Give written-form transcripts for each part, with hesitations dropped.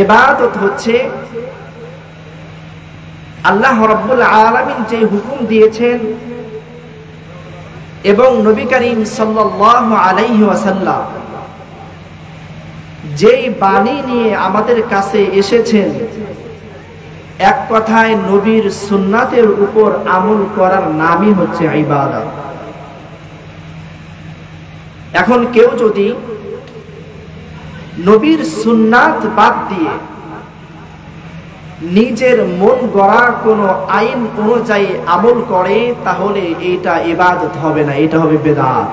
ইবাদত হচ্ছে আল্লাহ রাব্বুল আলামিন যে হুকুম দিয়েছেন এবং নবী করিম সাল্লাল্লাহু আলাইহি ওয়াসাল্লাম যেই বাণী নিয়ে আমাদের কাছে এসেছেন, এক কথায় নবীর সুন্নাতের উপর আমল করার নামই হচ্ছে ইবাদত। এখন কেউ যদি নবীর সুন্নাত বাদ দিয়ে নিজের মন গড়া কোনো আইন অনুযায়ী আমল করে, তাহলে এটা ইবাদত হবে না, এটা হবে বিদআত।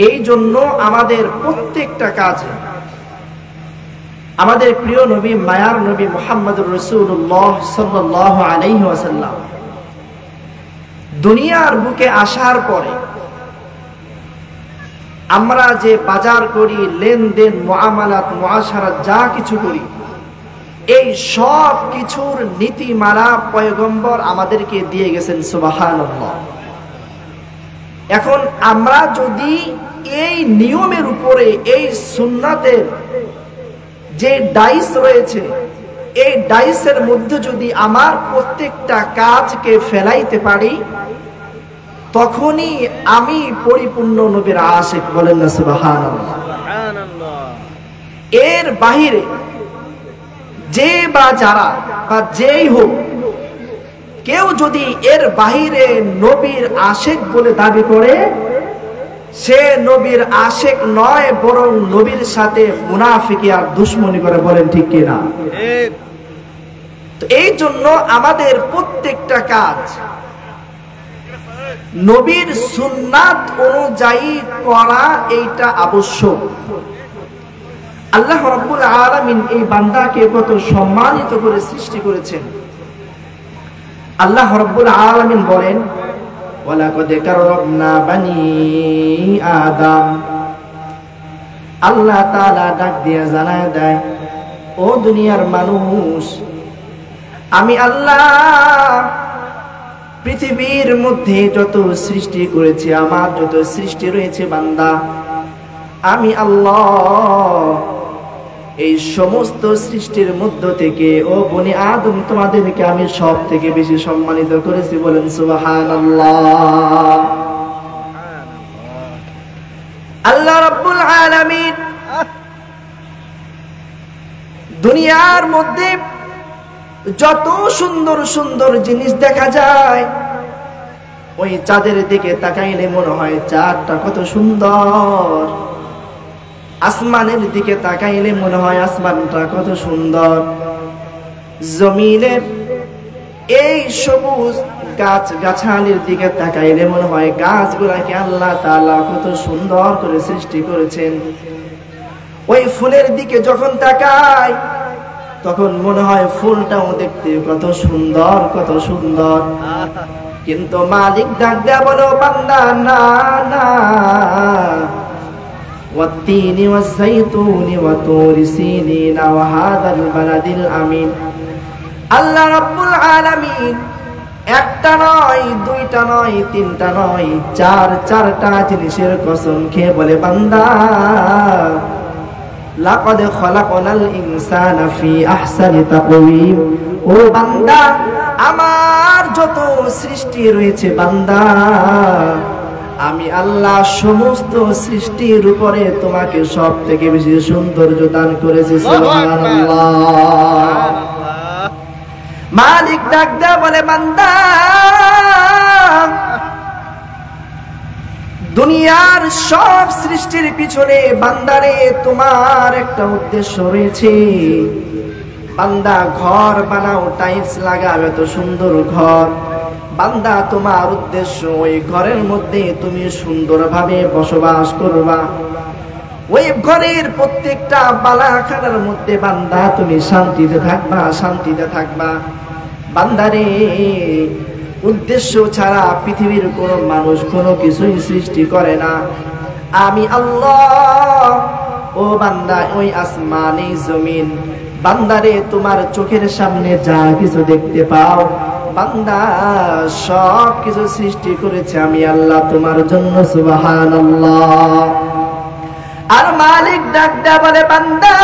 এই জন্য আমাদের প্রত্যেকটা কাজে আমাদের প্রিয় নবী, মায়ার নবী মুহাম্মদুর রাসূলুল্লাহ সাল্লাল্লাহু আলাইহি ওয়াসাল্লাম দুনিয়ার বুকে আসার পরে আমরা যে বাজার করি, লেনদেন, মুআমালাত, মুআশারাত যা কিছু করি, এই সব কিছুর নীতিমালা পয়গম্বর আমাদেরকে দিয়ে গেছেন। সুবহানাল্লাহ। এখন আমরা যদি এই নিয়মের উপরে, এই সুন্নাতের যে ডাইস রয়েছে, এই ডাইসের মধ্যে যদি আমার প্রত্যেকটা কাজকে ফেলাইতে পারি, তখনই আমি পরিপূর্ণ নবীর আশিক। বলেন না সুবহানাল্লাহ। এর বাহিরে যে বা যারা বা যেই হোক, কেউ যদি এর বাহিরে নবীর আশিক বলে দাবি করে, সে নবীর আশিক নয়, বরং নবীর সাথে মুনাফিকি আর দুশমনি করে। বলেন ঠিক কিনা? তো এই জন্য আমাদের প্রত্যেকটা কাজ নবীর সুন্নাত অনুযায়ী করা এইটা আবশ্যক। আল্লাহ রাব্বুল আলামিন এই বান্দাকে কত সম্মানিত করে সৃষ্টি করেছেন। আল্লাহ রাব্বুল আলামিন বলেন, ওয়ালাকাদ কাররামনা বানি আদম। আল্লাহ তাআলা ডাক দিয়ে জানায় দেয়, ও দুনিয়ার মানুষ, আমি আল্লাহ পৃথিবীর মধ্যে যত সৃষ্টি করেছি, আমার যত সৃষ্টি রয়েছে বান্দা, আমি আল্লাহ এই সমস্ত সৃষ্টির মধ্য থেকে ও বনি আদম তোমাদেরকে আমি সব থেকে বেশি সম্মানিত করেছি। বলেন সুবহানাল্লাহ। আল্লাহ রাব্বুল আলামিন দুনিয়ার মধ্যে যত সুন্দর সুন্দর জিনিস দেখা যায়, ওই চাঁদের দিকে তাকাইলে মনে হয় চাঁদটা কত সুন্দর, আসমানের দিকে তাকাইলে মনে হয় আসমানটা কত সুন্দর, জমিনের এই সবুজ গাছ গাছালির দিকে তাকাইলে মনে হয় গাছগুলাকে আল্লাহ তাআলা কত সুন্দর করে সৃষ্টি করেছেন। ওই ফুলের দিকে যখন তাকাই, তখন মনে হয় ফুলটাও দেখতে কত সুন্দর, কত সুন্দর। কিন্তু মালিক ডাক দেয়া বলো, বান্দা না না, ওয়াত্তিনি ওয়াজ্জাইতুনি ওয়া তুরি সিনিনা ওয়া হাযাল বালাদিল আমিন। আল্লাহ রাব্বুল আলামিন একটা নয়, দুইটা নয়, তিনটা নয়, চারটা জিনিসের কসম খেয়ে বলে, বান্দা লাকাদ খালাকনাল ইনসানা ফি আহসানি তাকওয়িম। ও বান্দা, আমার যত সৃষ্টি রয়েছে বান্দা, আমি আল্লাহ সমস্ত সৃষ্টির উপরে তোমাকে সব থেকে বেশি সৌন্দর্য দান করেছি। সুবহানাল্লাহ। মালিক ডাক দেয়া বলে, বান্দা দুনিয়ার সব সৃষ্টির পিছনে বান্দারে তোমার একটা উদ্দেশ্য রয়েছে। বান্দা ঘর বানাও, টাইলস লাগাও, এত সুন্দর ঘর। বান্দা তোমার উদ্দেশ্য ওই ঘরের মধ্যে তুমি সুন্দরভাবে বসবাস করবা। ওই ঘরের প্রত্যেকটা বালাখানার মধ্যে বান্দা তুমি শান্তিতে থাকবা, শান্তিতে থাকবা। বান্দারে উদ্দেশ্য ছাড়া পৃথিবীর কোন মানুষ কোনো কিছুই সৃষ্টি করে না, আমি আল্লাহ। ও বান্দা, ওই আসমান, এই জমিন, বান্দারে তোমার চোখের সামনে যা কিছু দেখতে পাও, বান্দা সব কিছু সৃষ্টি করেছে আমি আল্লাহ তোমার জন্য। সুবহানাল্লাহ। আর মালিক ডাক দেয়া বলে, বান্দা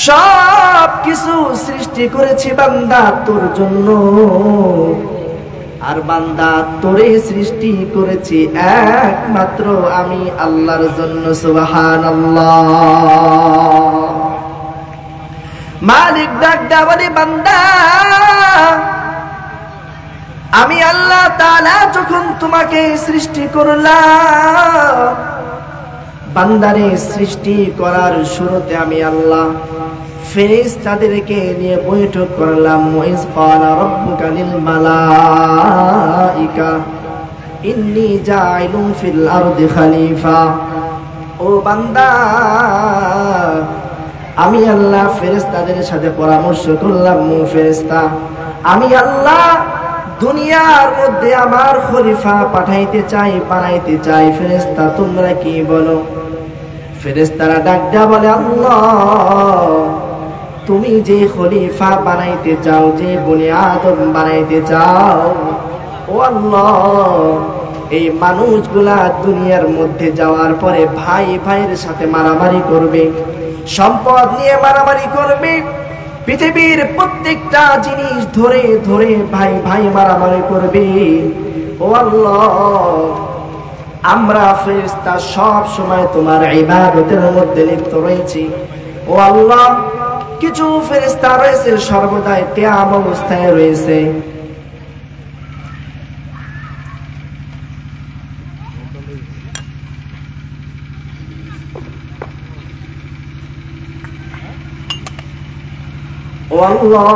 সব কিছু সৃষ্টি করেছি বান্দা তোর জন্য, আর বান্দা তোরে সৃষ্টি করেছি একমাত্র আমি আল্লাহর জন্য। সুবহানাল্লাহ। মালিক ডাক দেয়া বলে, বান্দা আমি আল্লাহ তাআলা যখন তোমাকে সৃষ্টি করলাম, বান্দারে সৃষ্টি করার শুরুতে আমি আল্লাহ ফেরেশতাদেরকে নিয়ে বৈঠক করলাম। ওয়াইজ ক্বালা রাব্বুকা লিল মালাইকা ইন্নী জাইলুন ফিল আরদি খলিফা। ও বান্দা আমি আল্লাহ ফেরেশতাদের সাথে পরামর্শ করলাম, ফেরেশতা আমি আল্লাহ দুনিয়ার মধ্যে আমার খলিফা পাঠাইতে চাই, বানাইতে চাই। ফেরেশতা তোমরা কি বলো? ফেরেশতারা ডাক দেয়া বলে, আল্লাহ তুমি যে খলিফা বানাইতে চাও, যে বনি আদম বানাইতে চাও, ও আল্লাহ এই মানুষগুলা দুনিয়ার মধ্যে যাওয়ার পরে ভাই ভাইয়ের সাথে মারামারি করবে, সম্পদ নিয়ে মারামারি করবে, পৃথিবীর প্রত্যেকটা জিনিস ধরে ধরে ভাই ভাই মারামারি করবে। ও আল্লাহ আমরা ফেরেশতা সব সময় তোমার ইবাদতের মধ্যে লিপ্ত রয়েছি। ও আল্লাহ কিছু ফেরেশতা রয়েছে সর্বদাই কিয়াম অবস্থায় রয়েছে। ও আল্লাহ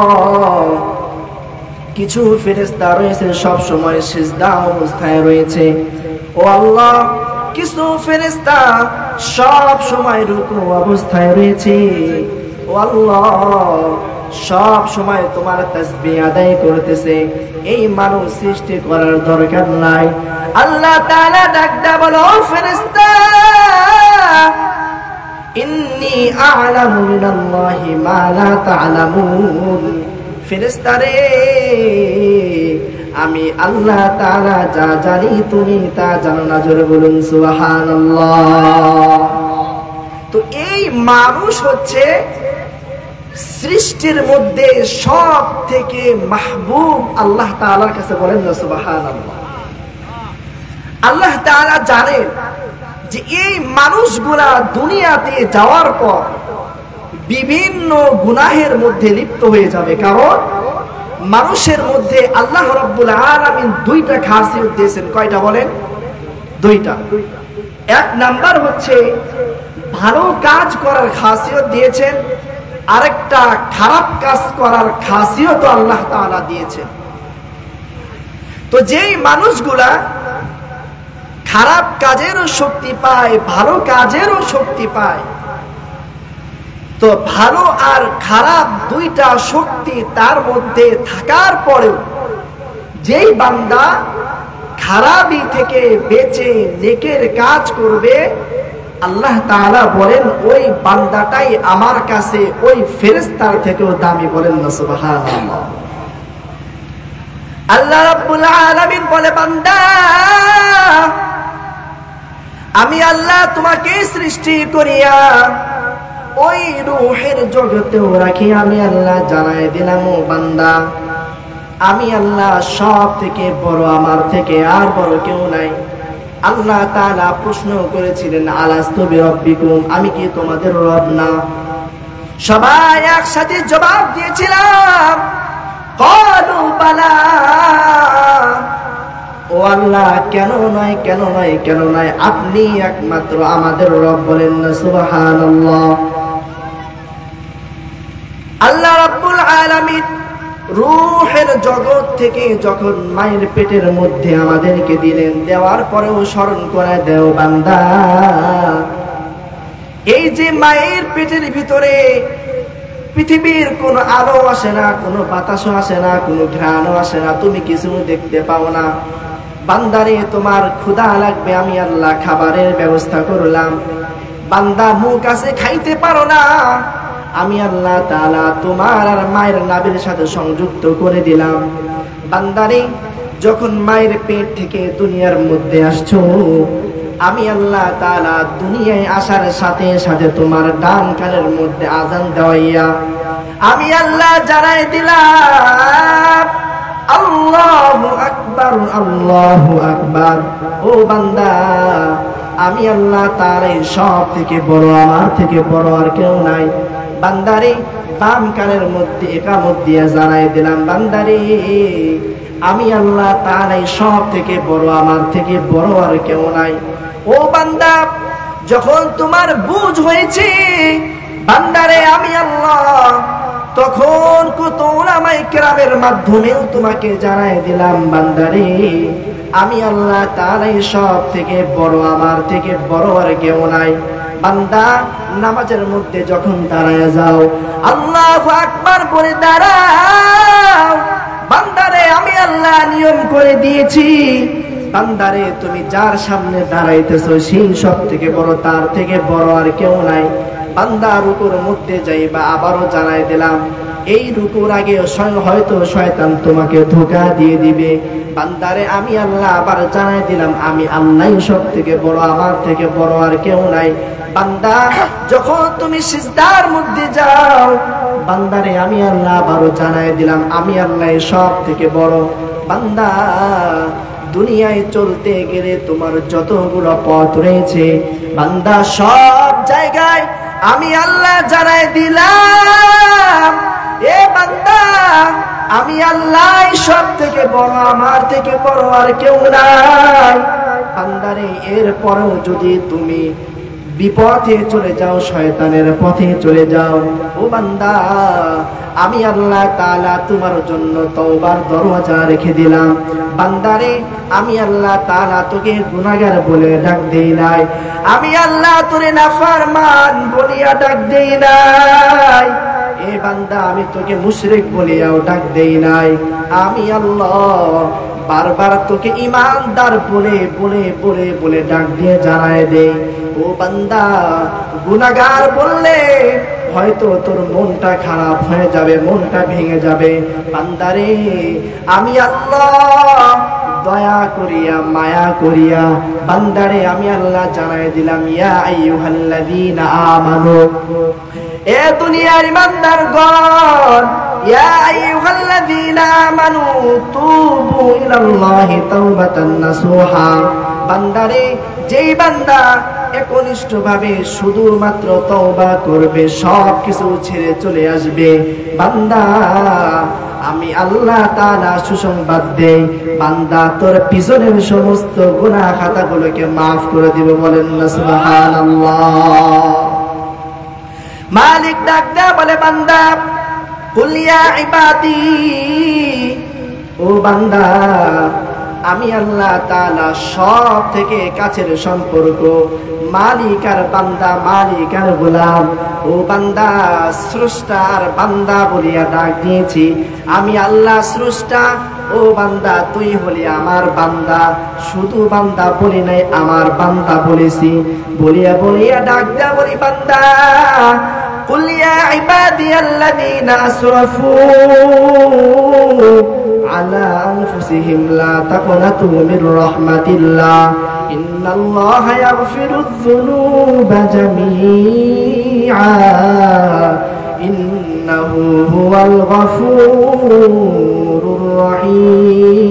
কিছু ফেরেশতা রয়েছে সব সময় সিজদা অবস্থায় রয়েছে। ও আল্লাহ কিছু ফেরেশতা সব সময় রুকু অবস্থায় রয়েছে। ও আল্লাহ সব সময় তোমার তাসবিহ আদায় করতেছে। এই মানুষ সৃষ্টি করার দরকার নাই। আল্লাহ তাআলা ডাক দেয়া বলো, ফেরেশতা ইন্নী আ'লামু মিনাল্লাহি মা লা তা'লামুন। ফেরেশতারে আমি আল্লাহ তাআলা যা জানি তুমি তা জানো না। জোরে বলুন সুবহানাল্লাহ। তো এই মানুষ হচ্ছে সৃষ্টির মধ্যে সব থেকে মাহবুব আল্লাহ তাআলার কাছে। বলেন না সুবহানাল্লাহ। আল্লাহ তাআলা জানেন যে এই মানুষগুলা দুনিয়াতে যাওয়ার পর বিভিন্ন গুনাহের মধ্যে লিপ্ত হয়ে যাবে। কারণ মানুষের মধ্যে আল্লাহ রাব্বুল আলামিন দুইটা খাসিয়ত দিয়েছেন। কয়টা বলেন? দুইটা। এক নাম্বার হচ্ছে ভালো কাজ করার খাসিয়ত দিয়েছেন, আরেকটা খারাপ কাজ করার খাসিয়ত আল্লাহ তাআলা দিয়েছেন। তো যেই মানুষগুলা খারাপ কাজেরও শক্তি পায়, ভালো কাজেরও শক্তি পায়, তো ভালো আর খারাপ দুইটা শক্তি তার মধ্যে থাকার পরেও যেই বান্দা খারাপই থেকে বেঁচে নেকের কাজ করবে, আল্লাহ তাআলা বলেন ওই বান্দাটাই আমার কাছে ওই ফেরেশতার থেকেও দামি। বলেন না সুবহানাল্লাহ। আল্লাহ রাব্বুল আলামিন বলে, বান্দা আমি আল্লাহ তোমাকে সৃষ্টি করিয়া ওই রূহের জগতেও রাখি। আমি আল্লাহ জানাই দিলাম, ও বান্দা আমি আল্লাহ সব থেকে বড়, আমার থেকে আর বড় কেউ নাই। আল্লাহ তাআলা প্রশ্ন করেছিলেন, আলাস্তু বিরাব্বিকুম, আমি কি তোমাদের রব না? সবাই একসাথে জবাব দিয়েছিলাম, ক্বালু বালা। ও আল্লাহ কেন নয়, কেন নয়, কেন নয়, আপনি একমাত্র আমাদের রব। বলেন না সুবহানাল্লাহ। আল্লাহ রাব্বুল আলামিন রূহের জগৎ থেকে যখন মায়ের পেটের মধ্যে আমাদেরকে দিলেন, দেওয়ার পরেও স্মরণ করে দেও বান্দা, এই যে মায়ের পেটের ভিতরে পৃথিবীর কোনো আলো আসে না, কোনো বাতাসও আসে না, কোনো ঘ্রাণও আসে না, তুমি কিছু দেখতে পাও না। বান্দারে তোমার ক্ষুধা লাগবে, আমি আল্লাহ খাবারের ব্যবস্থা করলাম। বান্দা মুখ আছে, খাইতে পারো না, আমি আল্লাহ তাআলা তোমার আর মায়ের নাভির সাথে সংযুক্ত করে দিলাম। বান্দারে যখন মায়ের পেট থেকে দুনিয়ার মধ্যে আসছো, আমি আল্লাহ তাআলা দুনিয়ায় আসার সাথে সাথে তোমার ডান কানের মধ্যে আযান দেওয়াইয়া আমি আল্লাহ জানাই দিলাম আল্লাহু আকবার আল্লাহু আকবার। ও বান্দা, আমি আল্লাহ তাআলা সব থেকে বড়, আমার থেকে বড় আর কেউ নাই। বান্দারে বাম কানের মধ্যে ইকামত দিয়ে জানাই দিলাম, বান্দারে আমি আল্লাহ তাআলা সব থেকে বড়, আমার থেকে বড় আর কেউ নাই। ও বান্দা, যখন তোমার বুঝ হয়েছে বান্দারে আমি আল্লাহ, তখন কত উলামায়ে কেরামের মাধ্যমেও তোমাকে জানাই দিলাম, বান্দারে আমি আল্লাহ তাআলা সব থেকে বড়, আমার থেকে বড় আর কেউ নাই। বান্দা, নামাজের মধ্যে যখন দাঁড়ায় যাও আল্লাহু আকবার বলে দাঁড়াও। বান্দারে আমি আল্লাহ নিয়ম করে দিয়েছি, বান্দারে তুমি যার সামনে দাঁড়াইতেছো সেই সব থেকে বড়, তার থেকে বড় আর কেউ নাই। বান্দা রুকুর মধ্যে যাইবা, আবারও জানাই দিলাম এই রুকুর আগে হয়তো শয়তান তোমাকে ধোঁকা দিয়ে দিবে। বান্দারে আমি আল্লাহ আবার জানাই দিলাম আমি আল্লাহ সব থেকে বড়, আমার থেকে বড় আর কেউ নাই। বান্দা, যখন তুমি সিজদার মধ্যে যাও বান্দারে আমি আল্লাহ আবারও জানাই দিলাম আমি আল্লাহ সব থেকে বড়। বান্দা, দুনিয়ায় চলতে গেলে তোমার যতগুলো পথ রয়েছে বান্দা, সব জায়গায় আমি আল্লাহ জানাই দিলাম এ বান্দা আমি আল্লাহ সব থেকে বড়, আমার থেকে বড় আর কেউ নাই। বান্দারে, এরপরেও যদি তুমি বিপথে চলে যাও, শয়তানের পথে চলে যাও, ও বান্দা আমি আল্লাহ তাআলা তোমার জন্য তওবার দরওয়াজা রেখে দিলাম। বান্দারে, আমি আল্লাহ তাআলা তোকে গুনাহগার বলে ডাক দেই নাই, আমি আল্লাহ তোরে নাফরমান বলিয়া ডাক দেই নাই। এ বান্দা, আমি তোকে মুশরিক বলিয়াও ডাক দেই নাই, আমি আল্লাহ বারবার তোকে ঈমানদার বলে বলে বলে বলে ডাক দিয়ে জানায় দেই। ও বান্দা, গুনাহগার বললে হয়তো তোর মনটা খারাপ হয়ে যাবে, মনটা ভেঙে যাবে। বান্দারে, আমি আল্লাহ দয়া করিয়া মায়া করিয়া বান্দারে আমি আল্লাহ জানাই দিলাম ইয়া আইয়ুহাল্লাযীনা আমানু, এ দুনিয়ার ইমানদারগণ, ইয়া আইয়ুহাল্লাযীনা আমানু তুবু ইলাল্লাহি তাওবাতান নাসুহা। বান্দারে, যেই বান্দা একনিষ্ঠভাবে শুধুমাত্র তওবা করবে, সব কিছু ছেড়ে চলে আসবে, বান্দা আমি আল্লাহ তাআলা সুসংবাদ দেই, বান্দা তোর পিছনের সমস্ত গুনাহ খাতাগুলোকে মাফ করে দিব। বলেন না সুবহানাল্লাহ। মালিক ডাক দেয়া বলে, বান্দা কুল ইয়া ইবাদি, ও বান্দা আমি আল্লাহ তাআলা সব থেকে কাছের সম্পর্ক, মালিক আর বান্দা, মালিক আর গোলাম। ও বান্দা, স্রষ্টা আর বান্দা বলিয়া ডাক দিয়েছি, আমি আল্লাহ স্রষ্টা, ও বান্দা তুই হলি আমার বান্দা। শুধু বান্দা বলি নাই, আমার বান্দা বলেছি। বলিয়া বলিয়া ডাক দেয়া বলি, বান্দা কুল ইয়া ইবাদিয়াল্লাযীনা আসরাফু আলা আনফুসিহিম লা তাকনাতু মির রাহমাতিল্লাহ ইন্নাল্লাহা ইয়াগফিরুয যুনুবা জামিআ ইন্নাহু হুয়াল গফুরুর রহিম।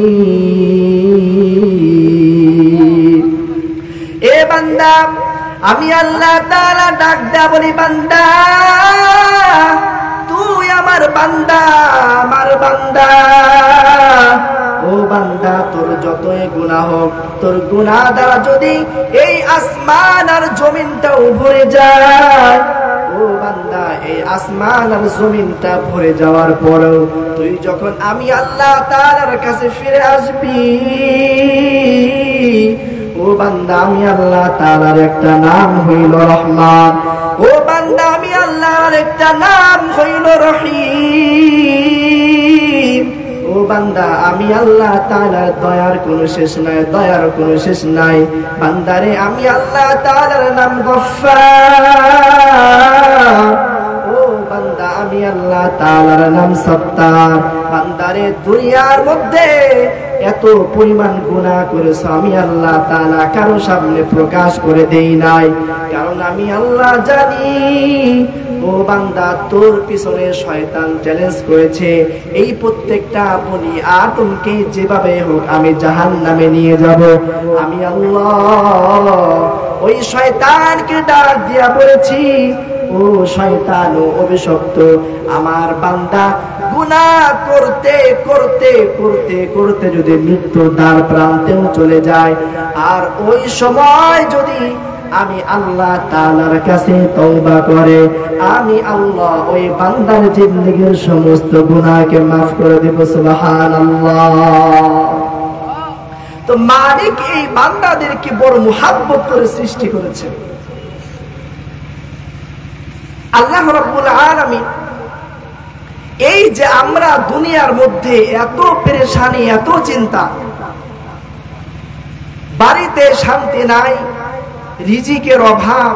এ বান্দা, আমি আল্লাহ তাআলা ডাক দেয়া বলি, বান্দা তুই আমার বান্দা, আমার বান্দা। ও বান্দা, তোর যতই গুনাহ হোক, তোর গুনাহ দ্বারা যদি এই আসমান আর জমিনটাও ভরে যায়, ও বান্দা এই আসমান আর জমিনটা ভরে যাওয়ার পরেও তুই যখন আমি আল্লাহ তাআলার কাছে ফিরে আসবি, ও বান্দা আমি আল্লাহ তাআলার একটা নাম হইল রহমান, ও বান্দা আমি আল্লাহর একটা নাম হইল রহিম। ও বান্দা, আমি আল্লাহ তাআলার দয়ার কোনো শেষ নাই, দয়ার কোনো শেষ নাই। বান্দারে, আমি আল্লাহ তাআলার নাম গফফার, ও বান্দা আমি আল্লাহ তাআলার নাম সত্তার। বান্দারে দুনিয়ার মধ্যে এত পরিমাণ গুনাহ করেছো, আমি আল্লাহ তাআলা কারো সামনে প্রকাশ করে দেই নাই, কারণ আমি আল্লাহ জানি ও বান্দা তোর পিছনে শয়তান চ্যালেঞ্জ করেছে, এই প্রত্যেকটা বনি আদমকে যেভাবে হোক আমি জাহান্নামে নিয়ে যাব। আমি আল্লাহ ওই শয়তানকে ডাক দিয়া বলেছি, ও শয়তান ও অভিশপ্ত, আমার বান্দা গুনাহ করতে করতে করতে করতে যদি মৃত্যুর দ্বার প্রান্তেও চলে যায়, আর ওই সময় যদি আমি আল্লাহ তাআলার কাছে তওবা করে, আমি আল্লাহ ওই বান্দার জিন্দেগীর সমস্ত গুনাহকে মাফ করে দেব। সুবহানাল্লাহ। তো মালিক এই বান্দাদেরকে বড় মুহাব্বত করে সৃষ্টি করেছে। আল্লাহ রাব্বুল আলামিন এই যে আমরা দুনিয়ার মধ্যে এত পেরেশানি, এত চিন্তা, বাড়িতে শান্তি নাই, রিজিকের অভাব,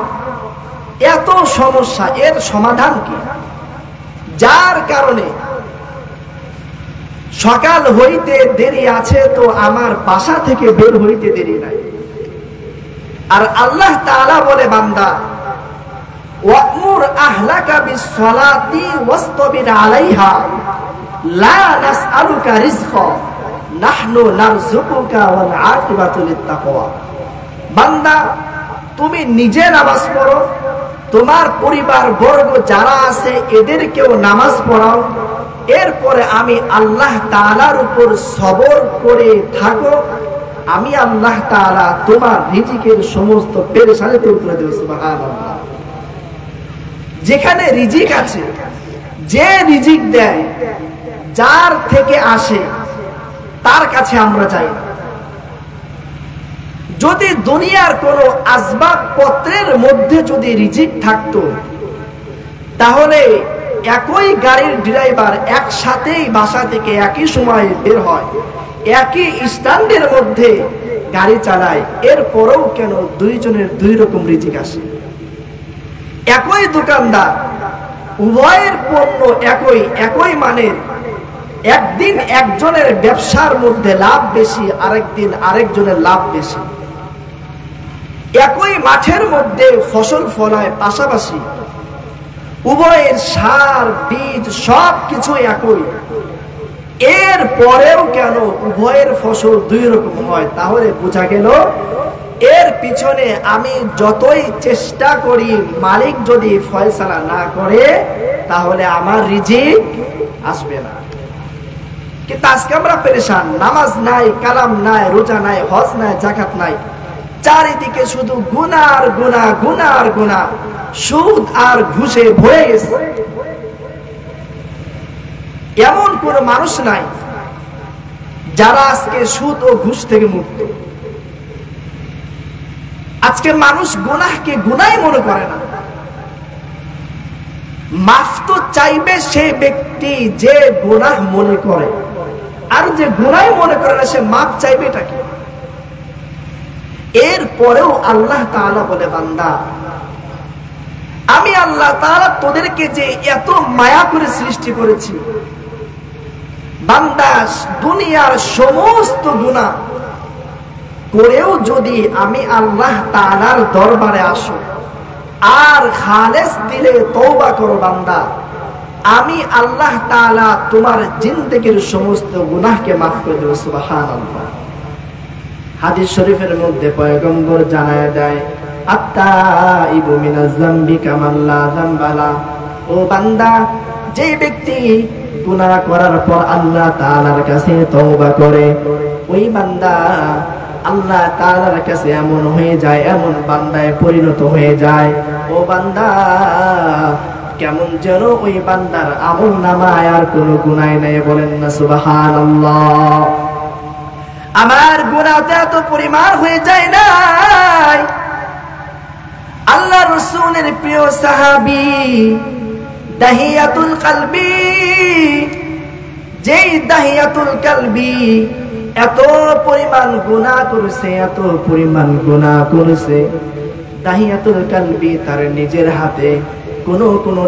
এত সমস্যা, এর সমাধান কি? যার কারণে সকাল হইতে দেরি আছে তো আমার বাসা থেকে বের হইতে দেরি নাই। আর আল্লাহ তাআলা বলে, বান্দা ওয়া'মুর আহলাকা বিস-সালাতি ওয়াসতাবির আলাইহা লা নাসআলুকা রিজকা নাহনু নারযুকুকা ওয়াল আকিবাতু লিত-তাকওয়া। বান্দা তুমি নিজে নামাজ পড়ো, তোমার পরিবার বর্গ যারা আছে এদেরকেও নামাজ পড়াও, এরপরে আমি আল্লাহ তাআলার উপর সবর করে থাকো, আমি আল্লাহ তাআলা তোমার রিজিকের সমস্ত পেরেশানিতে উত্তর দেব। সুবহানাল্লাহ। যেখানে রিজিক আছে, যে রিজিক দেয়, যার থেকে আসে, তার কাছে আমরা যাই না। যদি দুনিয়ার কোন আসবাবপত্রের মধ্যে যদি রিজিক থাকতো, তাহলে একই গাড়ির ড্রাইভার একসাথেই বাসা থেকে একই সময় বের হয়, একই স্ট্যান্ডের মধ্যে গাড়ি চালায়, এরপরেও কেন দুইজনের দুই রকম রিজিক আসে? একই দোকানদার, উভয়ের পণ্য একই, একই মানের, একদিন একজনের ব্যবসার মধ্যে লাভ বেশি, আরেকদিন আরেকজনের লাভ বেশি। একই মাঠের মধ্যে ফসল ফলায় পাশাপাশি, উভয়ের সার বীজ সবকিছু একই, এর পরেও কেন উভয়ের ফসল দুই রকম হয়? তাহলে বোঝা গেল এর পিছনে আমি যতই চেষ্টা করি, মালিক যদি ফয়সালা না করে, তাহলে আমার রিজিক আসবে না। কিন্তু আজকে আমরা পেরেশান, নামাজ নাই, কালাম নাই, রোজা নাই, হজ নাই, যাকাত নাই, চারিদিকে শুধু গুনাহ আর গুনাহ, গুনাহ আর গুনাহ, সুদ আর ঘুষে ভরে গেছে। এমন কোন মানুষ নাই যারা আজকে সুদ ও ঘুষ থেকে মুক্ত। আজকে মানুষ গুনাহকে গুনাহ মনে করে না। মাফ তো চাইবে সে ব্যক্তি যে গুনাহ মনে করে, আর যে গুনাহ মনে করে না সে মাফ চাইবে এটা কি? এরপরেও আল্লাহ তাআলা বলে, বান্দা আমি আল্লাহ তাআলা তোদেরকে যে এত মায়া করে সৃষ্টি করেছি, বান্দা দুনিয়ার সমস্ত গুনাহ করেও যদি আমি আল্লাহ তাআলার দরবারে আসো আর খালেস দিলে তওবা করো, বান্দা আমি আল্লাহ তাআলা তোমার জিন্দেগীর সমস্ত গুনাহকে মাফ করে দেব। সুবহানাল্লাহ। হাদিস শরীফের মধ্যে পয়গম্বর জানায় দেয়, আত্তাইবু মিনাজ যামবি কামান লা যামবা লা। ও বান্দা, যে ব্যক্তি গুনাহ করার পর আল্লাহ তাআলার কাছে তওবা করে, ওই বান্দা আল্লাহ তাআলার কাছে এমন হয়ে যায়, এমন বান্দায় পরিণত হয়ে যায়, ও বান্দা কেমন যেন ওই বান্দার আমলনামায় আর কোনো গুনাহ নাই। বলেন না সুবহানাল্লাহ। আমার গুনাহটা এত পরিমাণ হয়ে যায় নাই, আল্লাহ রাসূলের প্রিয় সাহাবী দাহিয়াতুল কলবি, যেই দাহিয়াতুল কলবি এত পরিমাণ গুনাহ করেছে, এত পরিমাণ গুনাহ করেছে, দাহিয়াতুল কলবি তার নিজের হাতে কোন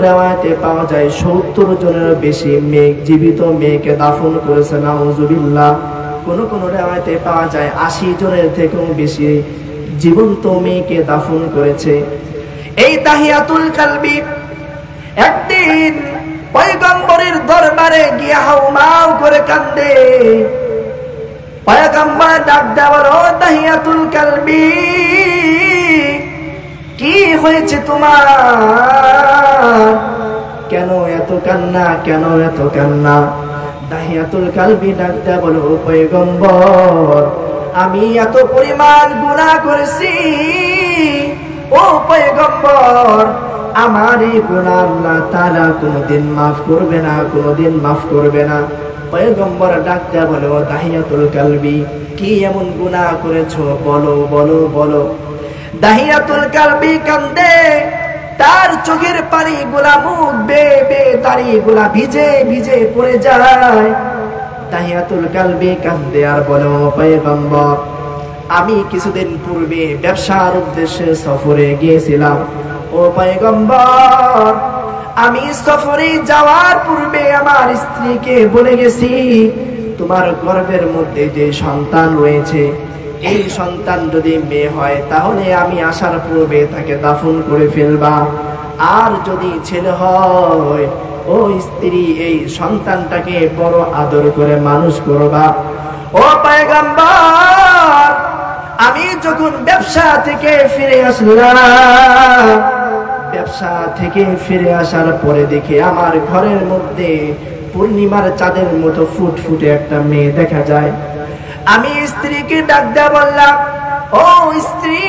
রিওয়ায়াতে পাওয়া যায় 70 জনের বেশি মেয়ে জীবিত মেয়েকে দাফন করেছে, নাউজুবিল্লাহ। কোন রিওয়ায়াতে পাওয়া যায় 80 জনের থেকেও বেশি জীবন্ত মেয়েকে দাফন করেছে। এই তাহিয়াতুল কালবি একদিন পয়গম্বরের দরবারে গিয়ে হাউমাউ করে কান্দে। পয়গম্বর ডাক দেওয়ার, ও তাহিয়াতুল কালবি, কি হয়েছে তোমার? কেন এত কান্না, কেন এত কান্না? তাহিয়াতুল কালবি ডাক দেয়া বলো, ও পয়গম্বর, আমি এত পরিমাণ গুনাহ করেছি, ও পয়গম্বর, আমার এই গুনাহ আল্লাহ তাআলা কোনদিন মাফ করবে না, কোনদিন মাফ করবে না। পয়গম্বর ডাক দেয়া বলে, ও তাহিয়াতুল কালবি, কি এমন গুনাহ করেছো? বলো বলো বলো। তাহিয়াতুল কালবি কান্দে, তার চোখের পানি গুলা মুখ বেয়ে দাড়ি গুলা ভিজে ভিজে পড়ে যায়। তাহিয়াতুল কালবি কান্দে আর বলে, ও পয়গম্বর, আমি কিছুদিন পূর্বে ব্যবসার উদ্দেশ্যে সফরে গিয়েছিলাম। ও পয়গম্বর, আমি সফরে যাওয়ার পূর্বে আমার স্ত্রীকে বলে গেছি, তোমার গর্ভের মধ্যে যে সন্তান রয়েছে, এই সন্তান যদি মেয়ে হয় তাহলে আমি আসার পূর্বে তাকে দাফন করে ফেলবা, আর যদি ছেলে হয়, ও স্ত্রী, এই সন্তানটাকে বড় আদর করে মানুষ করবা। ও পয়গম্বর, আমি যখন ব্যবসা থেকে ফিরে আসলাম, ব্যবসা থেকে ফিরে আসার পরে দেখি আমার ঘরের মধ্যে পূর্ণিমার চাঁদের মতো ফুটফুটে একটা মেয়ে দেখা যায়। আমি স্ত্রীকে ডাক দেয়া বললাম, ও স্ত্রী,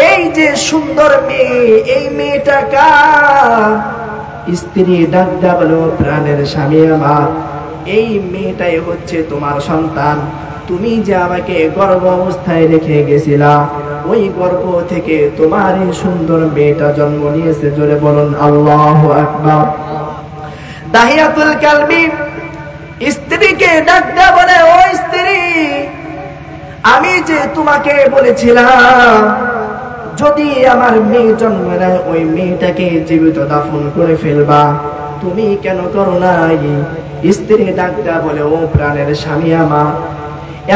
এই যে সুন্দর মেয়ে, এই মেয়েটা কার? স্ত্রী ডাক দেয়া বলো, প্রাণের স্বামী আমার, এই মেয়েটাই হচ্ছে তোমার সন্তান। তুমি যে আমাকে গর্ভ অবস্থায় রেখে গেছিলা, ওই গর্ভ থেকে তোমার এই সুন্দর মেয়েটা জন্ম নিয়েছে। জোরে বলুন আল্লাহু আকবার। তাহিয়াতুল কালবি স্ত্রীকে ডাক দেয়া বলে, ও স্ত্রী, আমি যে তোমাকে বলেছিলাম যদি আমার মেয়ে জন্ম নেয় ওই মেয়েটাকে জীবিত দাফন করে ফেলবা, তুমি কেন করো নাই? স্ত্রী ডাক দেয়া বলে, ও প্রাণের স্বামী আমার,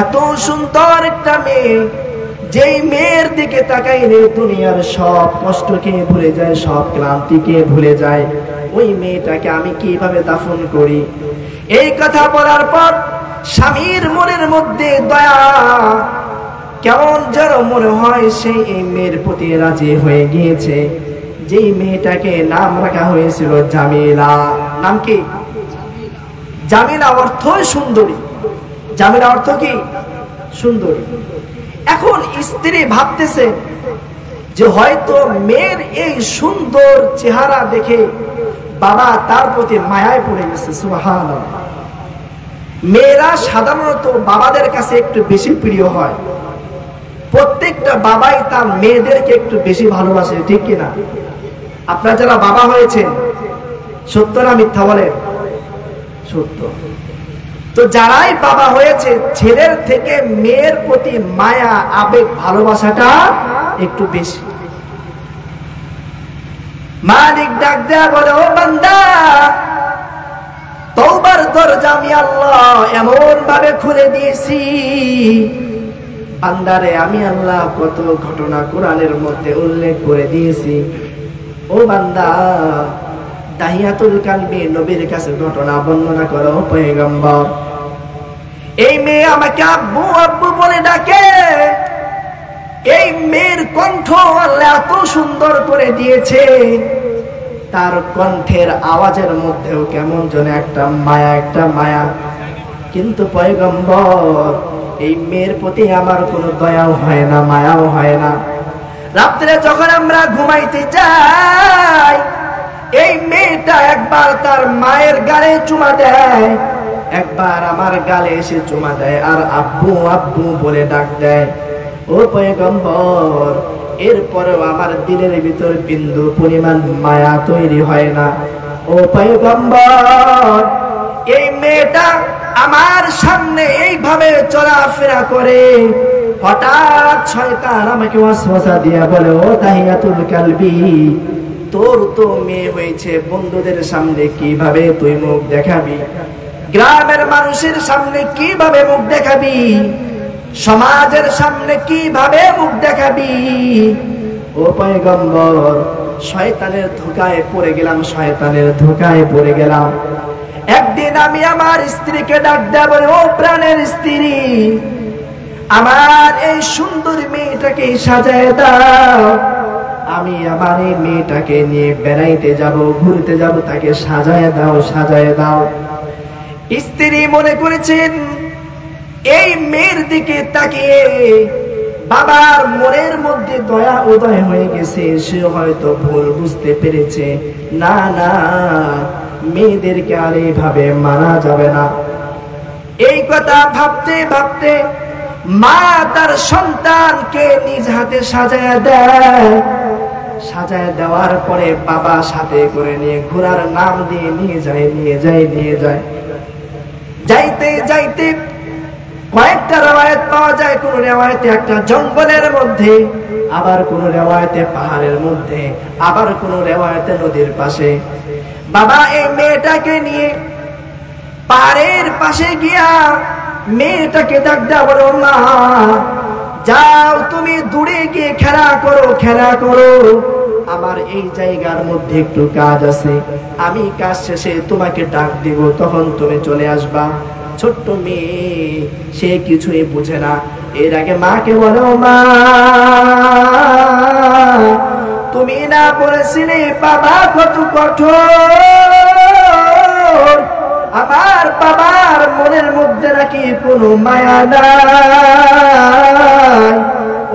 এত সুন্দর একটা মেয়ে, যেই মেয়ের দিকে তাকাইলে দুনিয়ার সব কষ্টকে ভুলে যায়, সব ক্লান্তিকে ভুলে যায়, ওই মেয়েটাকে আমি কিভাবে দাফন করি? এই কথা বলার পর স্বামীর মনের মধ্যে দয়া কেমন যেন মনে হয় সেই এই মেয়ের প্রতি রাজি হয়ে গিয়েছে। যেই মেয়েটাকে নাম রাখা হয়েছিল জামিলা। নাম কি? জামিলা অর্থ সুন্দরী। জামিলা অর্থ কি? সুন্দরী। এখন স্ত্রী ভাবতেছে যে হয়তো মেয়ের এই সুন্দর চেহারা দেখে বাবা তার প্রতি মায়ায় পড়ে গেছে। সুবহানাল্লাহ। মেয়েরা সাধারণত বাবাদের কাছে একটু বেশি প্রিয় হয়। প্রত্যেকটা বাবাই তার মেয়েদেরকে একটু বেশি ভালোবাসে, ঠিক কিনা? আপনারা যারা বাবা হয়েছেন, সত্য না মিথ্যা বলেন? সত্য। তো যারাই বাবা হয়েছে, ছেলের থেকে মেয়ের প্রতি মায়া, আবেগ, ভালোবাসাটা একটু বেশি। মালিক ডাক দেয়া বলে, ও বান্দা, তওবার দরজা আমি আল্লাহ এমন ভাবে খুলে দিয়েছি, বান্দারে আমি আল্লাহ কত ঘটনা কোরআনের মধ্যে উল্লেখ করে দিয়েছি। ও বান্দা, দাহিয়াতুল কালবি নবীর কাছে ঘটনা বর্ণনা করো। পয়গম্বর, এই মেয়ে আমাকে আব্বু আব্বু বলে ডাকে, এই মেয়ের কণ্ঠ আল্লাহ এত সুন্দর করে দিয়েছে, তার কণ্ঠের আওয়াজের মধ্যেও কেমন যেন একটা মায়া। কিন্তু পয়গম্বর, এই মেয়ের প্রতি আমার কোনো দয়াও হয় না, মায়াও হয় না। রাত্রে যখন আমরা ঘুমাইতে যাই, এই মেয়েটা একবার তার মায়ের গালে চুমা দেয়, একবার আমার গালে এসে চুমা দেয়, আর আব্বু আব্বু বলে ডাক দেয়। ও পয়গম্বর, এরপরেও আমার দিলের ভিতর বিন্দু পরিমাণ মায়া তৈরি হয় না। ও পয়গম্বর, এই মেয়েটা আমার সামনে এইভাবে চলাফেরা করে, হঠাৎ শয়তান আমাকে ওয়াসওয়াসা দিয়া বলে, ও তাহিয়াতুল কালবি, তোর তো মেয়ে হয়েছে, বন্ধুদের সামনে কিভাবে তুই মুখ দেখাবি, গ্রামের মানুষের সামনে কিভাবে মুখ দেখাবি, সমাজের সামনে কিভাবে মুখ দেখাবি। ও পয়গম্বর, শয়তানের ধোঁকায় পড়ে গেলাম, শয়তানের ধোঁকায় পড়ে গেলাম। একদিন আমি আমার স্ত্রীকে ডাক দেব, ও প্রাণের স্ত্রী, আমার এই সুন্দর মেয়েটাকে সাজায় দাও, আমি আমার এই মেয়েটাকে নিয়ে বেড়াইতে যাব, ঘুরতে যাব, তাকে সাজায় দাও, সাজায় দাও। স্ত্রী মনে করেছেন এই মেয়ের দিকে তাকিয়ে বাবার মনের মধ্যে দয়া উদয় হয়ে গেছে, সে হয়তো ভুল বুঝতে পেরেছে, না না, মেয়েদেরকে আর এইভাবে মানা যাবে না। এই কথা ভাবতে ভাবতে মা তার সন্তানকে নিজ হাতে সাজায় দেয়। সাজায় দেওয়ার পরে বাবা সাথে করে নিয়ে ঘোড়ার নাম দিয়ে নিয়ে যায়। যাইতে যাইতে কয়েকটা রেওয়ায়েত পাওয়া যায়, কোন রেওয়ায়েতে একটা জঙ্গলের মধ্যে, আবার কোন রেওয়ায়েতে পাহাড়ের মধ্যে, আবার কোন রেওয়ায়েতে নদীর পাশে। বাবা এই মেয়েটাকে নিয়ে পাহাড়ের পাশে গিয়া মেয়েটাকে ডাক দেয়া, বলো মা যাও, তুমি দূরে গিয়ে খেলা করো, আমার এই জায়গার মধ্যে একটু কাজ আছে, আমি কাজ শেষে তোমাকে ডাক দিব, তখন তুমি চলে আসবা। ছোট্ট মেয়ে, সে কিছুই বুঝে না। এর আগে মাকে বলো, মা তুমি না বলেছিলে বাবা কত কঠোর, আমার বাবার মনের মধ্যে নাকি কোনো মায়া নাই।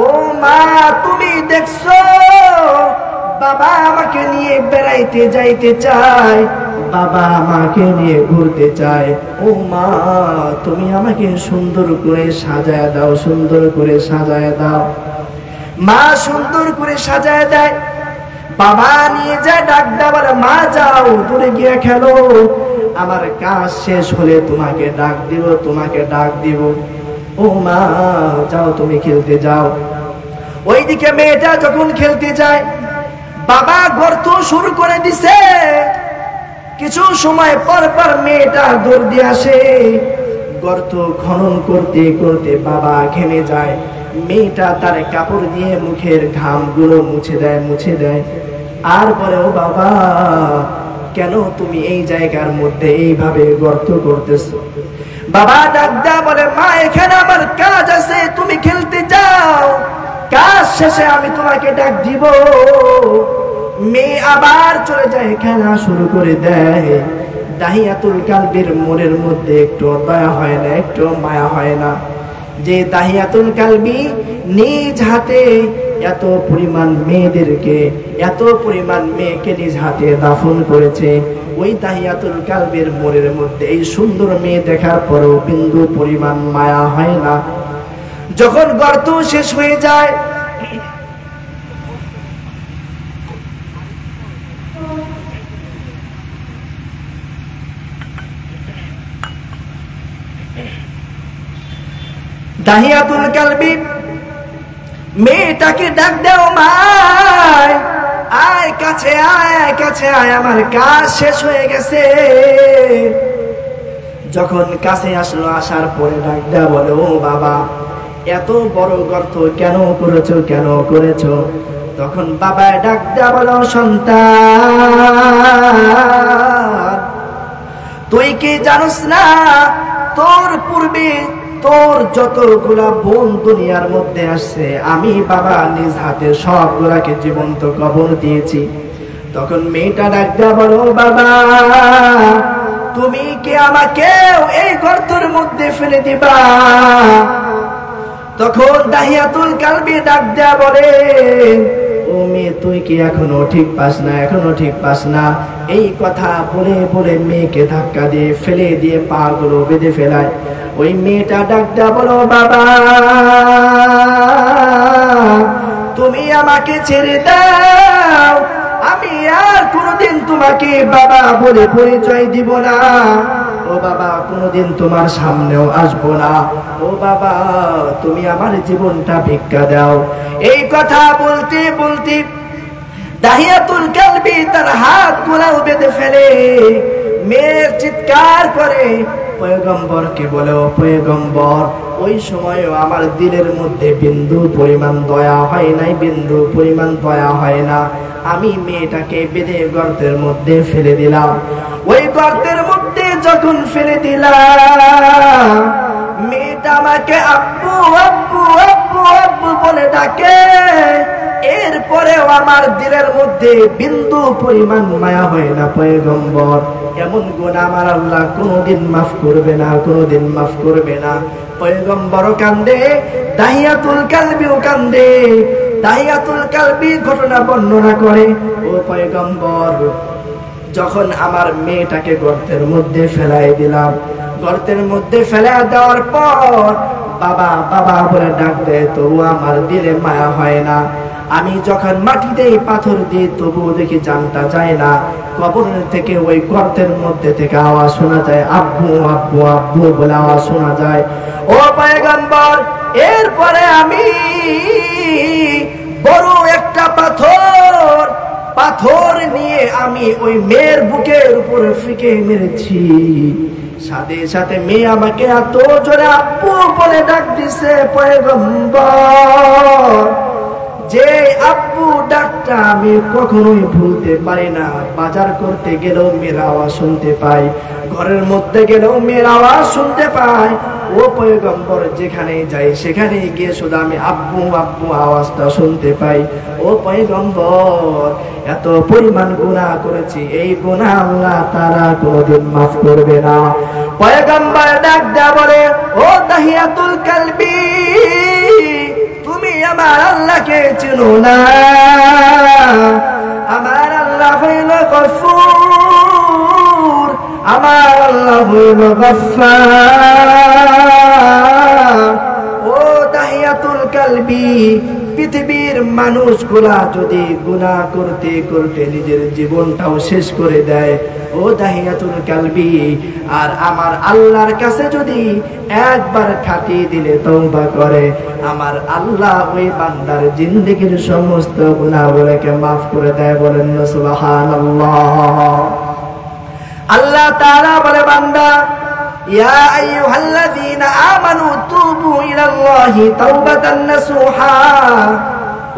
ও মা, তুমি দেখছো বাবা আমাকে নিয়ে বেড়াইতে যাইতে চায়, বাবা আমাকে নিয়ে ঘুরতে চায়। ও মা, তুমি আমাকে সুন্দর করে সাজায় দাও, সুন্দর করে সাজায় দাও। মা সুন্দর করে সাজায় দেয়। বাবা নিয়ে যায় ডাক দেওয়া, বলে মা যাও দূরে গিয়ে খেলো, আমার কাজ শেষ হলে তোমাকে ডাক দিব, তোমাকে ডাক দিব। ও মা যাও, তুমি খেলতে যাও। ওইদিকে মেয়েটা যখন খেলতে যায়, বাবা গর্ত শুরু করে দিছে। কিছু সময় পর পর মেয়েটা দৌড় দিয়ে আসে। গর্ত খনন করতে করতে বাবা ঘেমে যায়। মেয়েটা তার কাপড় দিয়ে মুখের ঘামগুলো মুছে দেয়। আর বলে, ও বাবা, কেন তুমি এই জায়গার মধ্যে এইভাবে গর্ত করতেছো? বাবা ডাক দেয়া বলে, মা এখানে আমার কাজ আছে, তুমি খেলতে যাও, কাজ শেষে আমি তোমাকে ডাক দিব। মেয়ে আবার চলে যায়, খেলা শুরু করে দেয়। দাহিয়াতুল কালবির মনের মধ্যে একটু দয়া হয় না, একটু মায়া হয় না, যে দাহিয়াতুল কালবি নিজ হাতে এত পরিমাণ মেয়েদেরকে, এত পরিমাণ মেয়েকে নিজ হাতে দাফন করেছে। ওই দাহিয়াতুল কালবির মনের মধ্যে এই সুন্দর মেয়ে দেখার পরেও বিন্দু পরিমাণ মায়া হয় না। যখন গর্ত শেষ হয়ে যায়, দাহিয়াতুল কালবি মেয়েটাকে ডাক দেও, মা আয় কাছে আয়, কাছে আয়, আমার কাজ শেষ হয়ে গেছে। যখন কাছে আসলো, আসার পরে ডাক দেয়া বলে, ও বাবা, এত বড় গর্ত কেন করেছো? তখন বাবা ডাক দেয়া বলো, সন্তান, তুই কি জানোস না তোর পূর্বে তোর যতগুলা বোন দুনিয়ার মধ্যে আসছে, আমি বাবা নিজ হাতে সবগুলাকে জীবন্ত কবর দিয়েছি। তখন মেয়েটা ডাক দেয়া বলো, বাবা তুমি কি আমাকেও এই গর্তের মধ্যে ফেলে দিবা? তখন দাহিয়াতুল কালবি ডাক দেয়া বলে, ও মেয়ে, তুই কি এখনো ঠিক পাস না? এই কথা বলে বলে মেয়েকে ধাক্কা দিয়ে ফেলে দিয়ে পা গুলো বেঁধে ফেলায়। ওই মেয়েটা ডাক দেয়া বলো, বাবা তুমি আমাকে ছেড়ে দাও, আমি আর কোনোদিন তোমাকে বাবা বলে পরিচয় দিব না। ও বাবা, কোনোদিন তোমার সামনেও আসবো না। ও বাবা, তুমি আমার জীবনটা ভিক্ষা দাও। এই কথা বলতে বলতে দাহিয়াতুল কালবি তার হাতগুলো বেঁধে ফেলে, মেয়ে চিৎকার করে পয়গম্বরকে বলে, ও পয়গম্বর, ওই সময়ও আমার দিলের মধ্যে বিন্দু পরিমাণ দয়া হয় নাই, বিন্দু পরিমাণ দয়া হয় না। আমি মেয়েটাকে বেঁধে গর্তের মধ্যে ফেলে দিলাম। ওই গর্তের মধ্যে যখন ফেলে দিলাম, মেয়েটা আমাকে আব্বু আব্বু আব্বু আব্বু বলে ডাকে। এরপরেও আমার দিলের মধ্যে বিন্দু পরিমাণ মায়া হয় না পয়গম্বর। এমন গুনাহ আমার আল্লাহ কোনোদিন মাফ করবে না, কোনোদিন মাফ করবে না। পয়গম্বরও কান্দে, দাহিয়াতুল কালবিও কান্দে। দাহিয়াতুল কালবি ঘটনা বর্ণনা করে, ও পয়গম্বর, যখন আমার মেয়েটাকে গর্তের মধ্যে ফেলাই দিলাম, গর্তের মধ্যে ফেলা দেওয়ার পর বাবা বাবা বলে ডাক দেয়, তবু আমার দিলে মায়া হয় না। আমি যখন মাটি দেই, পাথর দিই, তবুও দেখি জানটা যায় না। কবর থেকে ওই গর্তের মধ্যে থেকে আওয়াজ শোনা যায়, আব্বু আব্বু আব্বু বলে আওয়াজ শোনা যায়। ও পয়গম্বর, এরপরে আমি বড় একটা পাথর নিয়ে আমি ওই মেয়ের বুকের উপরে ফিকে মেরেছি। সাথে সাথে মেয়ে আমাকে এত জোরে আব্বু বলে ডাক দিছে পয়গম্বর, যে আব্বু ডাকটা আমি কখনোই ভুলতে পারি না। বাজার করতে গেলেও মেয়ের আওয়াজ শুনতে পাই, ঘরের মধ্যে গেলেও মেয়ের আওয়াজ শুনতে পাই। ও পয়গম্বর, যেখানে যাই সেখানে গিয়ে শুধু আমি আব্বু আব্বু আওয়াজটা শুনতে পাই। ও পয়গম্বর, এত পরিমাণ গুনাহ করেছি, এই গুনাহ আল্লাহ তাআলা কোনোদিন মাফ করবে না। পয়গম্বর ডাক দেয়া বলে, ও দাহিয়াতুল কালবি, তুমি আমার আল্লাহকে চিনো না? আমার আল্লাহ হইল গফুর, আমার আল্লাহ হইল গফফার। ও দাহিয়াতুল কালবি, পৃথিবীর মানুষগুলা যদি গুনাহ করতে করতে নিজের জীবনটাও শেষ করে দেয়, ও দাহিয়াতুল কালবি, আর আমার আল্লাহর কাছে যদি একবার খাটি দিলে তওবা করে, আমার আল্লাহ ওই বান্দার জিন্দেগীর সমস্ত গুনাহগুলোকে মাফ করে দেয়। বলেন না সুবহানাল্লাহ। আল্লাহ তাআলা বলে, বান্দা, ইয়া আইয়ুহাল্লাযীনা আমানু তুবু ইলাল্লাহি তাওবাতান নাসুহা।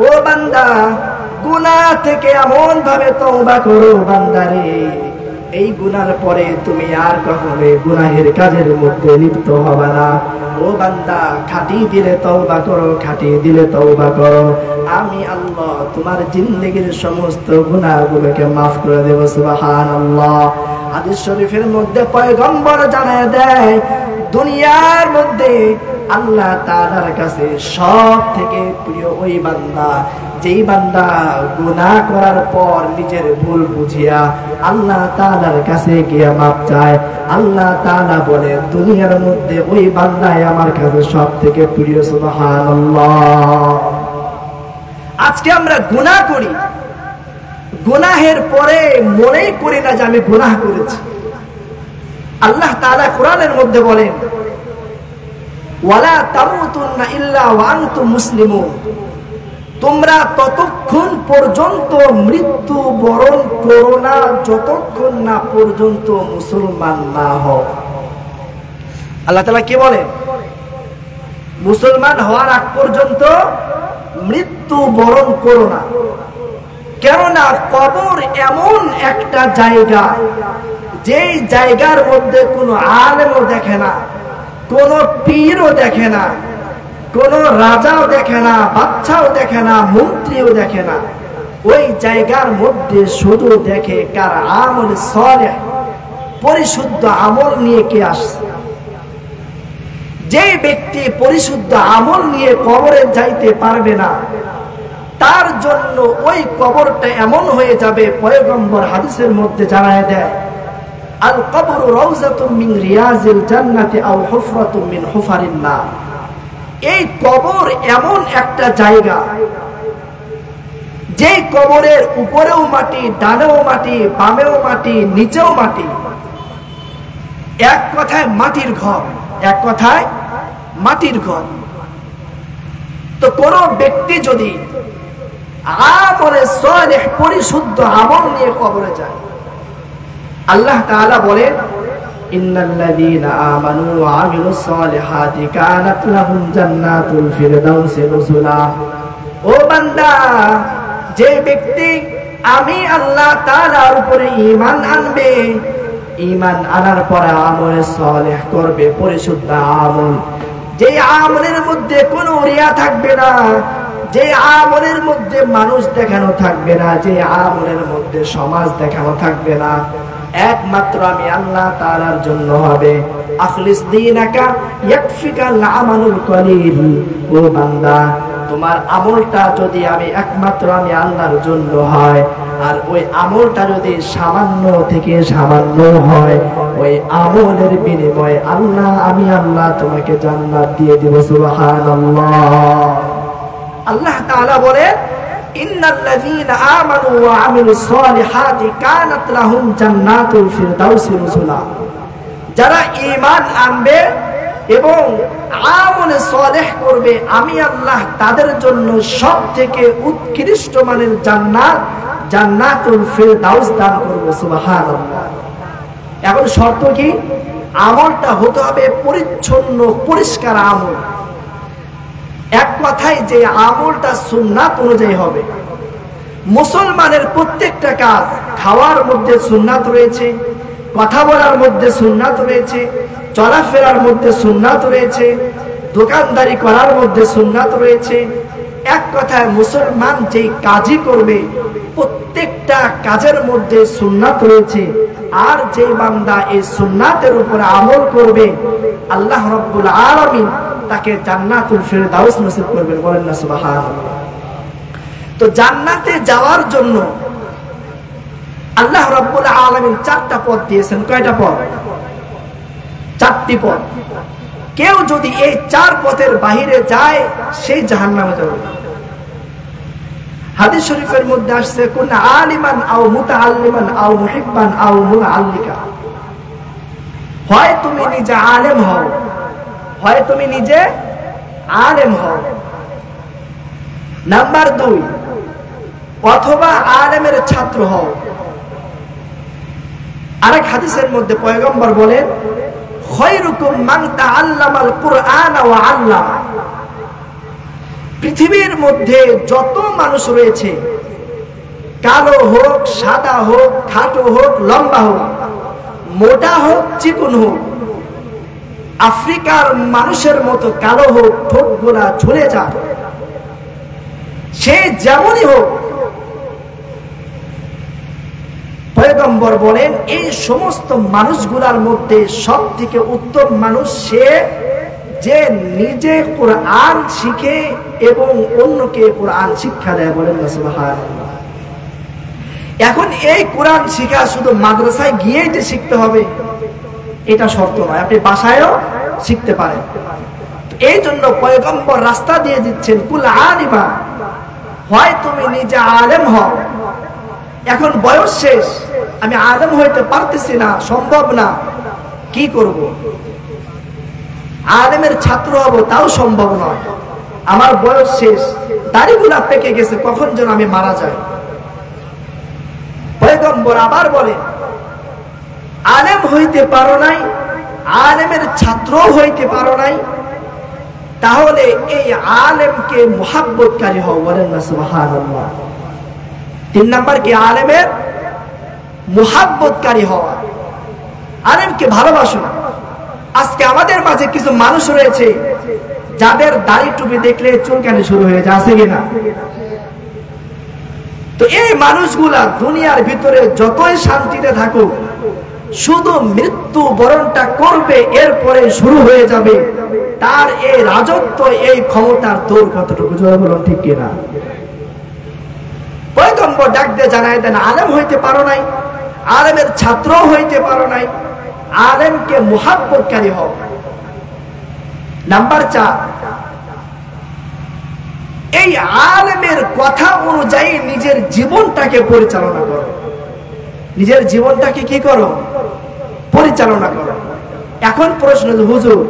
ও বান্দা, গুনাহ থেকে এমন ভাবে তওবা করো বান্দারে, এই গুনার পরে তুমি আর কখনো গুনাহের কাজের মধ্যে লিপ্ত হবে না। ও বান্দা, খাঁটি দিলে তওবা করো, খাঁটি দিলে তওবা করো, আমি আল্লাহ তোমার জিন্দেগীর সমস্ত গুনাহগুলোকে মাফ করে দেব। সুবহানাল্লাহ। হাদিস শরীফের মধ্যে পয়গম্বর জানায় দেয়, দুনিয়ার মধ্যে আল্লাহ তাআলার কাছে সব থেকে প্রিয় ওই বান্দা, যেই বান্দা গুনাহ করার পর নিজের ভুল বুঝিয়া আল্লাহ তাআলার কাছে গিয়ে মাপ চায়। আল্লাহ তাআলা বলে, দুনিয়ার মধ্যে ওই বান্দাই আমার কাছে সব থেকে প্রিয়। সুবহানাল্লাহ। আজকে আমরা গুনাহ করি, গুনাহের পরে মনেই করি না যে আমি গুনাহ করেছি। আল্লাহ তাআলা কোরআনের মধ্যে বলেন, ওয়ালা তামুতুন্না ইল্লা ওয়া আনতুম মুসলিমুন। তোমরা ততক্ষণ পর্যন্ত মৃত্যু বরণ করো না যতক্ষণ না পর্যন্ত মুসলমান না হও। আল্লাহ তাআলা কি বলে? মুসলমান হওয়ার আগ পর্যন্ত মৃত্যু বরণ করো না। কেননা কবর এমন একটা জায়গা, যেই জায়গার মধ্যে কোনো আলেমও দেখে না, কোন পীরও দেখে না, কোন রাজাও দেখে না, বাদশাও দেখে না, মন্ত্রীও দেখে না। ওই জায়গার মধ্যে শুধু দেখে কার আমল সালেহ, পরিশুদ্ধ আমল নিয়ে কে আসছে। যে ব্যক্তি পরিশুদ্ধ আমল নিয়ে কবরে যাইতে পারবে না, তার জন্য ওই কবরটা এমন হয়ে যাবে, পয়গম্বর হাদিসের মধ্যে জানায় দেয়, আল কবরু রাউযাতুম মিন রিয়াজিল জান্নাতি আও হুফরাতুম মিন হুফারিন নার। এই কবর এমন একটা জায়গা, যে কবরের উপরেও মাটি, ডানেও মাটি, বামেও মাটি, নিচেও মাটি, এক কথায় মাটির ঘর, এক কথায় মাটির ঘর। তো কোন ব্যক্তি যদি আমলে সালেহ পরিশুদ্ধ আমল নিয়ে কবরে যায়। আল্লাহ তাআলা বলেন, ইন্নাল্লাযীনা আমানু ওয়া আমিলুস সালিহাতি কানাত লাহুম জান্নাতুল ফিরদাউসি নুজুলা। ও বান্দা, যে ব্যক্তি আমি আল্লাহ তাআলার উপরে ঈমান আনবে, ঈমান আনার পরে আমলে সালেহ করবে, পরিশুদ্ধ আমল, যে আমলের মধ্যে কোনো রিয়া থাকবে না, যে আমলের মধ্যে মানুষ দেখানো থাকবে না, যে আমলের মধ্যে সমাজ দেখানো থাকবে না, একমাত্র আমি আল্লাহ তাআলার জন্য হবে। আখলিস দীনাকা ইয়াকফিকাল আমালুল কলিল। ও বান্দা, তোমার আমলটা যদি একমাত্র আমি আল্লাহর জন্য হয়, আর ওই আমলটা যদি সামান্য থেকে সামান্য হয়, ওই আমলের বিনিময়ে আমি আল্লাহ তোমাকে জান্নাত দিয়ে দেব। সুবহানাল্লাহ। আল্লাহ তাআলা বলেন, ইন্নাল্লাযীনা আমানু ওয়া আমিলুস সালিহাতি কানাত লাহুম জান্নাতুল ফিরদাউসি নুজুলা। যারা ঈমান আনবে এবং আমলে সালেহ করবে, আমি আল্লাহ তাদের জন্য সবথেকে উৎকৃষ্ট মানের জান্নাত, জান্নাতুল ফিরদাউস দান করব। সুবহানাল্লাহ। এখন শর্ত কি? আমলটা হতে হবে পরিচ্ছন্ন, পরিষ্কার আমল। এক কথায় যে আমলটা সুন্নাত অনুযায়ী হবে। মুসলমানের প্রত্যেকটা কাজ, খাওয়ার মধ্যে সুন্নাত রয়েছে, কথা বলার মধ্যে সুন্নাত রয়েছে, চলাফেরার মধ্যে সুন্নাত রয়েছে, দোকানদারি করার মধ্যে সুন্নাত রয়েছে। এক কথায় মুসলমান যে কাজই করবে, প্রত্যেকটা কাজের মধ্যে সুন্নাত রয়েছে। আর যে বান্দা এই সুন্নাতের উপরে আমল করবে, আল্লাহ রাব্বুল আলামিন তাকে জান্নাতুল ফিরদাউস নসিব করবেন। বলেন না সুবহানাল্লাহ। তো জান্নাতে যাওয়ার জন্য আল্লাহ রাব্বুল আলামিন চারটা পথ দিয়েছেন। কয়টা পথ? চারটি পথ। কেউ যদি এই চার পথের বাহিরে যায়, সেই জাহান্নামে যাবে। হাদিস শরীফের মধ্যে আসছে, কুন আলিমান আও মুতাআল্লিমান আও মুহিব্বান আও মুআল্লিকা। হয় তুমি নিজে আলেম হও, হয় তুমি নিজে আলেম হও। নাম্বার 2, অথবা আলেমের ছাত্র হও। আরেক হাদিসের মধ্যে পয়গম্বর বলেন, খায়রুকুম মান তাআল্লামাল কুরআন ওয়া আল্লামা। পৃথিবীর মধ্যে যত মানুষ রয়েছে, কালো হোক, সাদা হোক, খাটো হোক, লম্বা হোক, মোটা হোক, চিকন হোক, আফ্রিকার মানুষের মতো কালো হোক, ঠোঁটগুলা ঝুলে যাক, সে যেমনই হোক, পয়গম্বর বলেন এই সমস্ত মানুষগুলার মধ্যে সবথেকে উত্তম মানুষ সে, যে নিজে কোরআন শিখে এবং অন্যকে কোরআন শিক্ষা দেয়। বলেন না সুবহানাল্লাহ। এখন এই কোরআন শিক্ষা শুধু মাদ্রাসায় গিয়েই যে শিখতে হবে, এটা শর্ত নয়, আপনি বাসায়ও শিখতে পারেন। এই জন্য পয়গম্বর রাস্তা দিয়ে দিচ্ছেন, কুল আলিমা, হয় তুমি নিজে আলেম হও। এখন বয়স শেষ, আমি আলেম হইতে পারতেছি না, সম্ভব না, কি করব? আলেমের ছাত্র হব, তাও সম্ভব নয়, আমার বয়স শেষ, দাড়িগুলা পেকে গেছে, কখন যেন আমি মারা যাই। পয়গম্বর আবার বলে, আলেম হইতে পারো নাই, আলেমের ছাত্র হইতে পারো নাই, তাহলে এই আলেমকে মুহাব্বতকারী হও। বলেন না সুবহানাল্লাহ। 3 নাম্বার কি? আলেমের মুহাব্বতকারী হওয়া, আলেমকে ভালোবাসো। আজকে আমাদের মাঝে কিছু মানুষ রয়েছে যাদের দাড়ি টুপি দেখলে চুলকানি শুরু হয়ে যায়, আছে কিনা? তো এই মানুষগুলা দুনিয়ার ভিতরে যতই শান্তিতে থাকুক, শুধু মৃত্যু বরণটা করবে, এরপরে শুরু হয়ে যাবে তার এই রাজত্ব, এই ক্ষমতার দৌর কতটুকু। জোরে বলুন ঠিক কিনা? পয়গম্বর ডাক দিয়ে জানায় দেন, আলেম হইতে পারো নাই, আলেমের ছাত্র হইতে পারো নাই, আলেমকে মুহাব্বতকারী হও। নাম্বার 4, এই আলেমের কথা অনুযায়ী নিজের জীবনটাকে পরিচালনা করো। নিজের জীবনটাকে কি করো? পরিচালনা করো। এখন প্রশ্ন, হুজুর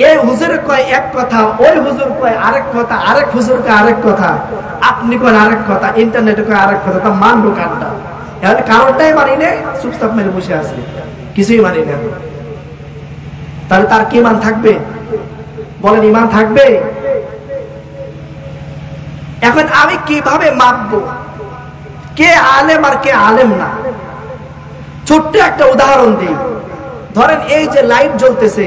এই হুজুর কয় এক কথা, ওই হুজুর কয় আরেক কথা, আরেক হুজুর কয় আরেক কথা, আপনি কয় আরেক কথা, ইন্টারনেটে কয় আরেক কথা, তা মানবো কারটা? এখন কারণটাই মানি না, চুপচাপ মেরে বসে আছে, কিছুই মানি না। তাহলে তার কি ইমান থাকবে? বলেন, ইমান থাকবে? এখন আমি কিভাবে মাপবো কে আলেম আর কে আলেম না? ছোট্ট একটা উদাহরণ দিই। ধরেন এই যে লাইট জ্বলতেছে,